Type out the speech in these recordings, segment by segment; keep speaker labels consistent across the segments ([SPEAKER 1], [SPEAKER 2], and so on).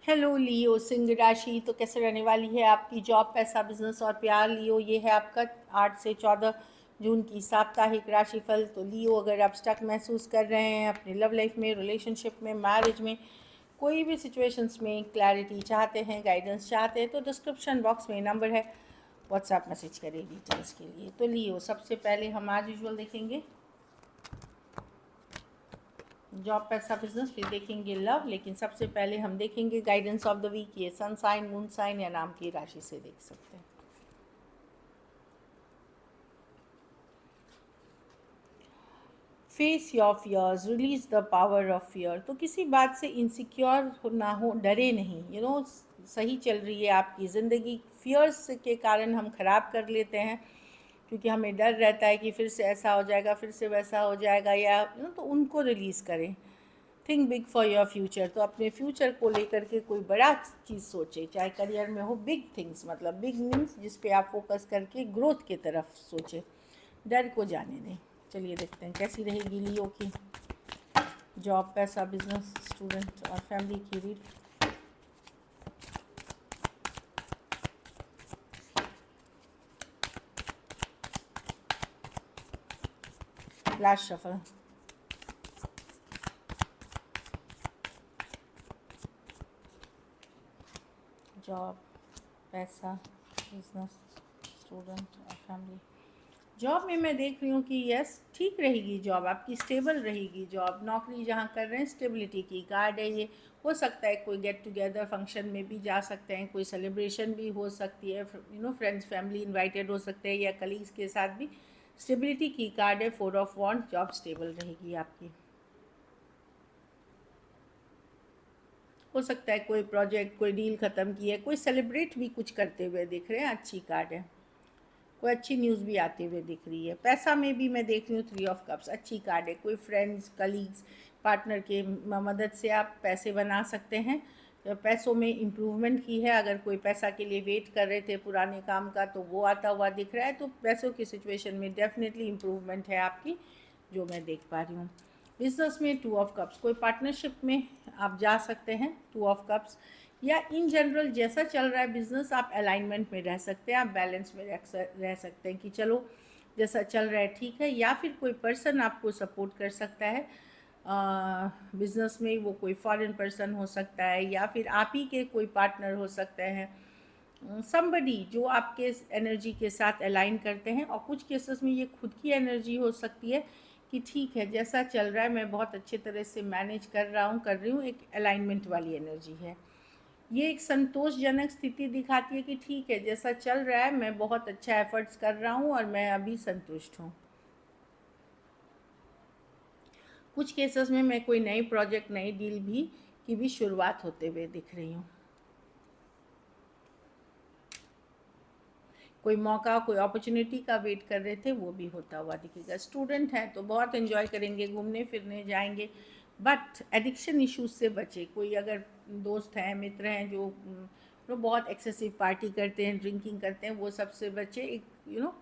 [SPEAKER 1] Hello लियो, सिंह राशि तो कैसे रहने वाली है आपकी जॉब, पैसा, बिजनेस और प्यार। लियो, ये है आपका 8 से 14 जून की साप्ताहिक राशिफल। तो लियो, अगर आप स्टक महसूस कर रहे हैं अपनी लव लाइफ में, रिलेशनशिप में, मैरिज में, कोई भी सिचुएशंस में क्लैरिटी चाहते हैं, गाइडेंस चाहते हैं, तो डिस्क्रिप्शन बॉक्स में नंबर है, व्हाट्सएप मैसेज करें डिटेल्स के लिए। तो लियो, सबसे पहले हम आज यूजुअल देखेंगे जॉब, पैसा, बिजनेस, फिर देखेंगे लव, लेकिन सबसे पहले हम देखेंगे गाइडेंस ऑफ द वीक। ये सन साइन, मून साइन या नाम की राशि से देख सकते हैं। Face your fears, release the power of fear. तो किसी बात से इनसिक्योर ना हो, डरे नहीं। सही चल रही है आपकी ज़िंदगी। फियर्स के कारण हम ख़राब कर लेते हैं, क्योंकि हमें डर रहता है कि फिर से ऐसा हो जाएगा, फिर से वैसा हो जाएगा, या तो उनको रिलीज़ करें। Think big for your future. तो अपने फ्यूचर को लेकर के कोई बड़ा चीज़ सोचे, चाहे करियर में हो। बिग थिंग्स मतलब बिग मीन्स जिस पे आप फोकस करके ग्रोथ की तरफ सोचे, डर को जाने दें। चलिए देखते हैं कैसी रहेगी लियो की जॉब, पैसा, बिजनेस, स्टूडेंट और फैमिली की रीड। Last shuffle. जॉब, पैसा, बिजनेस, स्टूडेंट और फैमिली। जॉब में मैं देख रही हूँ कि यस, ठीक रहेगी जॉब आपकी, स्टेबल रहेगी जॉब। नौकरी जहाँ कर रहे हैं, स्टेबिलिटी की कार्ड है ये। हो सकता है कोई गेट टुगेदर फंक्शन में भी जा सकते हैं, कोई सेलिब्रेशन भी हो सकती है, फ्रेंड्स फैमिली इनवाइटेड हो सकते हैं, या कलीग्स के साथ भी। स्टेबिलिटी की कार्ड है, 4 ऑफ वॉन्ड। जॉब स्टेबल रहेगी आपकी। हो सकता है कोई प्रोजेक्ट, कोई डील ख़त्म की है, कोई सेलिब्रेट भी कुछ करते हुए दिख रहे हैं। अच्छी कार्ड है। कोई अच्छी न्यूज़ भी आते हुए दिख रही है। पैसा में भी मैं देख रही हूँ 3 ऑफ कप्स, अच्छी कार्ड है। कोई फ्रेंड्स, कलीग्स, पार्टनर के मदद से आप पैसे बना सकते हैं। पैसों में इम्प्रूवमेंट की है। अगर कोई पैसा के लिए वेट कर रहे थे पुराने काम का, तो वो आता हुआ दिख रहा है। तो पैसों की सिचुएशन में डेफिनेटली इम्प्रूवमेंट है आपकी, जो मैं देख पा रही हूँ। बिजनेस में 2 ऑफ कप्स, कोई पार्टनरशिप में आप जा सकते हैं। 2 ऑफ कप्स, या इन जनरल जैसा चल रहा है बिजनेस, आप अलाइनमेंट में रह सकते हैं, आप बैलेंस में रह सकते हैं कि चलो जैसा चल रहा है ठीक है। या फिर कोई पर्सन आपको सपोर्ट कर सकता है बिजनेस में। वो कोई फॉरेन पर्सन हो सकता है, या फिर आप ही के कोई पार्टनर हो सकते हैं। समबडी जो आपके एनर्जी के साथ अलाइन करते हैं। और कुछ केसेस में ये खुद की एनर्जी हो सकती है कि ठीक है जैसा चल रहा है, मैं बहुत अच्छे तरह से मैनेज कर रहा हूँ, कर रही हूँ। एक अलाइनमेंट वाली एनर्जी है। ये एक संतोषजनक स्थिति दिखाती है कि ठीक है जैसा चल रहा है, मैं बहुत अच्छा एफर्ट्स कर रहा हूँ और मैं अभी संतुष्ट हूँ। कुछ केसेस में मैं कोई नई प्रोजेक्ट, नई डील भी की भी शुरुआत होते हुए दिख रही हूँ। कोई मौका, कोई अपॉर्चुनिटी का वेट कर रहे थे, वो भी होता हुआ दिखेगा। स्टूडेंट हैं तो बहुत एंजॉय करेंगे, घूमने फिरने जाएंगे, बट एडिक्शन इश्यूज से बचे। कोई अगर दोस्त हैं, मित्र हैं जो बहुत एक्सेसिव पार्टी करते हैं, ड्रिंकिंग करते हैं, वो सबसे बचे। एक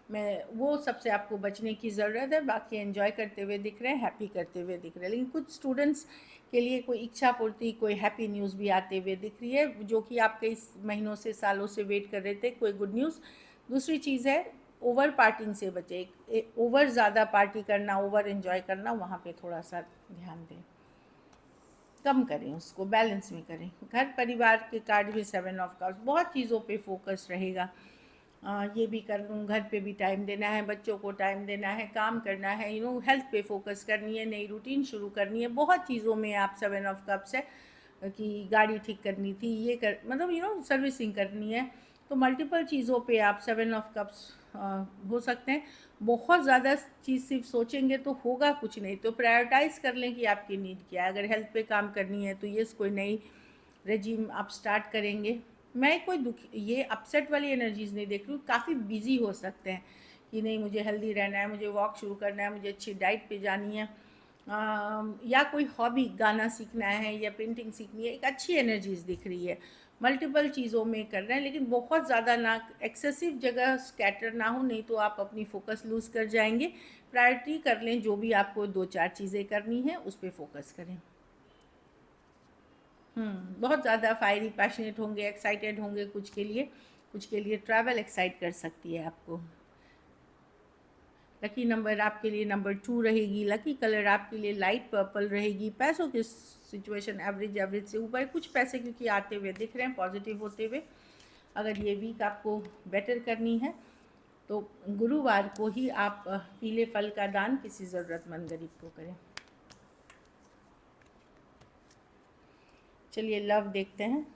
[SPEAKER 1] मैं वो सबसे आपको बचने की ज़रूरत है। बाकी एंजॉय करते हुए दिख रहे हैं, हैप्पी करते हुए दिख रहे हैं। लेकिन कुछ स्टूडेंट्स के लिए कोई इच्छा पूर्ति, कोई हैप्पी न्यूज़ भी आते हुए दिख रही है, जो कि आप कई महीनों से, सालों से वेट कर रहे थे, कोई गुड न्यूज़। दूसरी चीज़ है, ओवर पार्टिंग से बचे। ओवर ज़्यादा पार्टी करना, ओवर एंजॉय करना, वहाँ पे थोड़ा सा ध्यान दें, कम करें, उसको बैलेंस में करें। घर परिवार के कार्ड भी 7 ऑफ कप्स, बहुत चीज़ों पे फोकस रहेगा। ये भी कर लूँ, घर पे भी टाइम देना है, बच्चों को टाइम देना है, काम करना है, हेल्थ पे फोकस करनी है, नई रूटीन शुरू करनी है। बहुत चीज़ों में आप 7 ऑफ कप्स है कि गाड़ी ठीक करनी थी, ये कर मतलब सर्विसिंग करनी है। तो मल्टीपल चीज़ों पे आप 7 ऑफ कप्स हो सकते हैं। बहुत ज़्यादा चीज़ सिर्फ सोचेंगे तो होगा कुछ नहीं। तो प्रायोरिटाइज़ कर लें कि आपकी नीड क्या है। अगर हेल्थ पे काम करनी है तो ये कोई नई रेजिम आप स्टार्ट करेंगे। मैं कोई दुख, ये अपसेट वाली एनर्जीज़ नहीं देख रही हूँ। काफ़ी बिजी हो सकते हैं कि नहीं, मुझे हेल्दी रहना है, मुझे वॉक शुरू करना है, मुझे अच्छी डाइट पे जानी है, या कोई हॉबी, गाना सीखना है या पेंटिंग सीखनी है। एक अच्छी एनर्जीज़ दिख रही है। मल्टीपल चीज़ों में कर रहे हैं, लेकिन बहुत ज़्यादा ना, एक्सेसिव जगह स्कैटर ना हो, नहीं तो आप अपनी फोकस लूज़ कर जाएंगे। प्रायोरिटी कर लें, जो भी आपको 2-4 चीज़ें करनी है उस पर फोकस करें। बहुत ज़्यादा फायरी पैशनेट होंगे, एक्साइटेड होंगे कुछ के लिए ट्रैवल एक्साइट कर सकती है आपको। लकी नंबर आपके लिए नंबर 2 रहेगी। लकी कलर आपके लिए लाइट पर्पल रहेगी। पैसों की सिचुएशन एवरेज से ऊपर, कुछ पैसे क्योंकि आते हुए दिख रहे हैं पॉजिटिव होते हुए। अगर ये वीक आपको बेटर करनी है तो गुरुवार को ही आप पीले फल का दान किसी ज़रूरतमंद गरीब को करें। चलिए लव देखते हैं,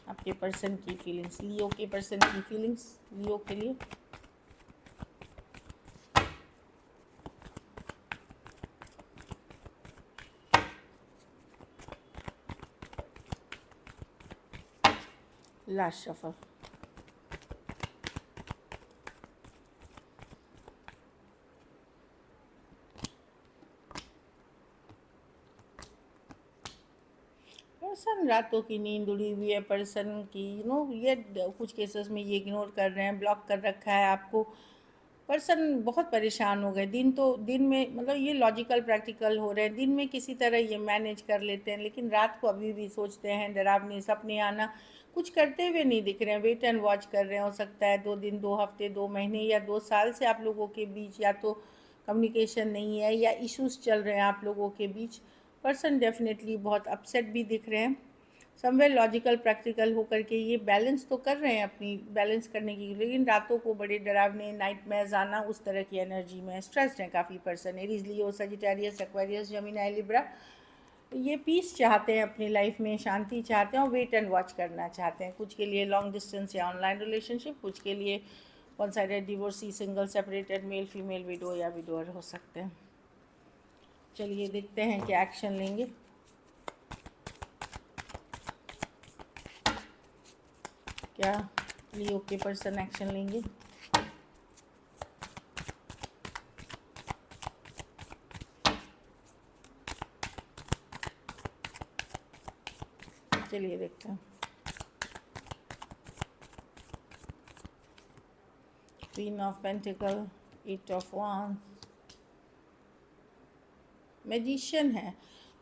[SPEAKER 1] आपके पर्सन की फीलिंग्स, लियो के पर्सन की फीलिंग्स लियो के लिए। Last shuffle. पर्सन रातों की नींद उड़ी हुई है, पर्सन की ये कुछ केसेस में ये इग्नोर कर रहे हैं, ब्लॉक कर रखा है आपको। पर्सन बहुत परेशान हो गए। दिन में मतलब ये लॉजिकल प्रैक्टिकल हो रहे हैं, दिन में किसी तरह ये मैनेज कर लेते हैं, लेकिन रात को अभी भी सोचते हैं, डरावने सपने आना, कुछ करते हुए नहीं दिख रहे हैं, वेट एंड वॉच कर रहे हैं। हो सकता है 2 दिन, 2 हफ्ते, 2 महीने या 2 साल से आप लोगों के बीच या तो कम्युनिकेशन नहीं है या इश्यूज चल रहे हैं आप लोगों के बीच। पर्सन डेफिनेटली बहुत अपसेट भी दिख रहे हैं। समवेयर लॉजिकल प्रैक्टिकल होकर के ये बैलेंस तो कर रहे हैं अपनी बैलेंस करने की, लेकिन रातों को बड़े डरावने नाइटमेयर्स आना, उस तरह की एनर्जी में स्ट्रेस्ड हैं काफ़ी person. Aries, Leo, Sagittarius, Aquarius, Gemini, Libra. ये पीस चाहते हैं अपनी लाइफ में, शांति चाहते हैं और वेट एंड वॉच करना चाहते हैं। कुछ के लिए लॉन्ग डिस्टेंस या ऑनलाइन रिलेशनशिप, कुछ के लिए one sided divorcee, single, separated, male female, window या विडोअर हो सकते हैं। चलिए देखते हैं क्या एक्शन लेंगे। क्या लियो के पर्सन एक्शन लेंगे? चलिए देखते हैं। Queen of pentacle, 8 of wands, magician है।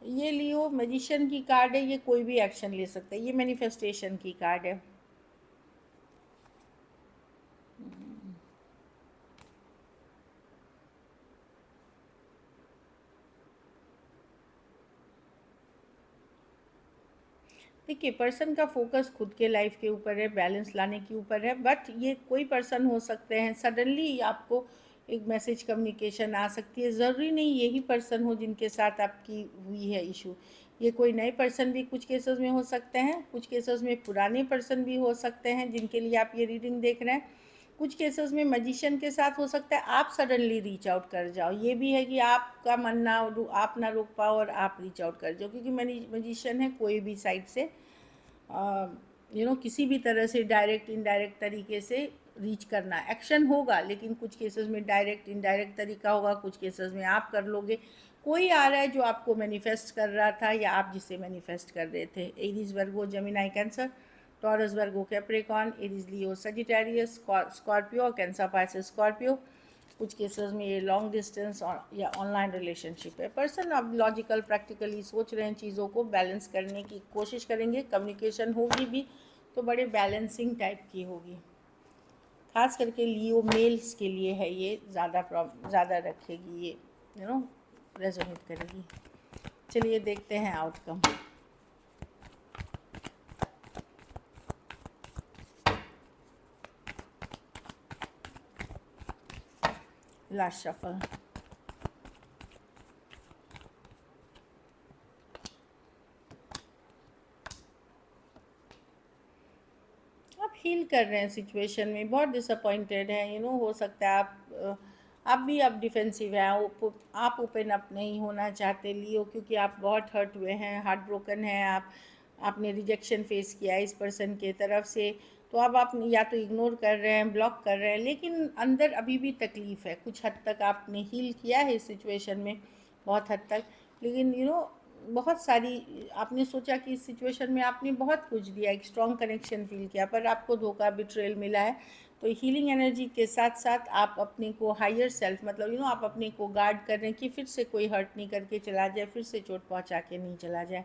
[SPEAKER 1] ये लियो मैजिशियन की कार्ड है, ये कोई भी एक्शन ले सकता है, ये मैनिफेस्टेशन की कार्ड है। देखिए पर्सन का फोकस खुद के लाइफ के ऊपर है, बैलेंस लाने के ऊपर है, बट ये कोई पर्सन हो सकते हैं, सडनली आपको एक मैसेज कम्युनिकेशन आ सकती है। ज़रूरी नहीं यही पर्सन हो जिनके साथ आपकी हुई है इशू। ये कोई नए पर्सन भी कुछ केसेस में हो सकते हैं, कुछ केसेस में पुराने पर्सन भी हो सकते हैं जिनके लिए आप ये रीडिंग देख रहे हैं। कुछ केसेस में मैजिशियन के साथ हो सकता है आप सडनली रीच आउट कर जाओ, ये भी है कि आपका मन ना, आप ना रोक पाओ और आप रीच आउट कर जाओ, क्योंकि मैजिशियन है कोई भी साइड से किसी भी तरह से डायरेक्ट इनडायरेक्ट तरीके से रीच करना। एक्शन होगा लेकिन कुछ केसेस में डायरेक्ट इनडायरेक्ट तरीका होगा, कुछ केसेस में आप कर लोगे। कोई आ रहा है जो आपको मैनिफेस्ट कर रहा था या आप जिसे मैनिफेस्ट कर रहे थे। Aries, Virgo, Gemini, Cancer, Taurus, Virgo, Capricorn, Aries, Leo, Sagittarius, Scorpio, Cancer, Pisces, Scorpio. कुछ केसेस में ये लॉन्ग डिस्टेंस या ऑनलाइन रिलेशनशिप है। पर्सन अब लॉजिकल प्रैक्टिकली सोच रहे हैं, चीज़ों को बैलेंस करने की कोशिश करेंगे। कम्युनिकेशन होगी भी तो बड़े बैलेंसिंग टाइप की होगी। खास करके लियो मेल्स के लिए है ये, ज़्यादा रखेगी ये, रेजोनेट करेगी। चलिए देखते हैं आउटकम। Last shuffle. आप हील कर रहे हैं सिचुएशन में, बहुत डिसअपॉइंटेड हैं, हो सकता है आप भी अब डिफेंसिव हैं, आप ओपन अप नहीं होना चाहते लियो, क्योंकि आप बहुत हर्ट हुए हैं, हार्ट ब्रोकन हैं आपने रिजेक्शन फेस किया है इस पर्सन के तरफ से। तो अब आप या तो इग्नोर कर रहे हैं, ब्लॉक कर रहे हैं, लेकिन अंदर अभी भी तकलीफ़ है। कुछ हद तक आपने हील किया है इस सिचुएशन में, बहुत हद तक, लेकिन बहुत सारी आपने सोचा कि इस सिचुएशन में आपने बहुत कुछ दिया, एक स्ट्रॉन्ग कनेक्शन फील किया, पर आपको धोखा, बिट्रेल मिला है। तो हीलिंग एनर्जी के साथ साथ आप अपने को हायर सेल्फ, मतलब आप अपने को गार्ड कर रहे हैं कि फिर से कोई हर्ट नहीं करके चला जाए, फिर से चोट पहुंचा के नहीं चला जाए।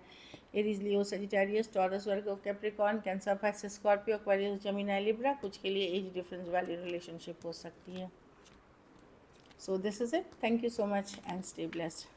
[SPEAKER 1] Aries, Leo, Sagittarius, Taurus, Virgo, Capricorn, Cancer, Pisces, Scorpio, Aquarius, Gemini, Libra, कुछ के लिए एज डिफरेंस वाली रिलेशनशिप हो सकती है। So this is it, thank you so much and stay blessed.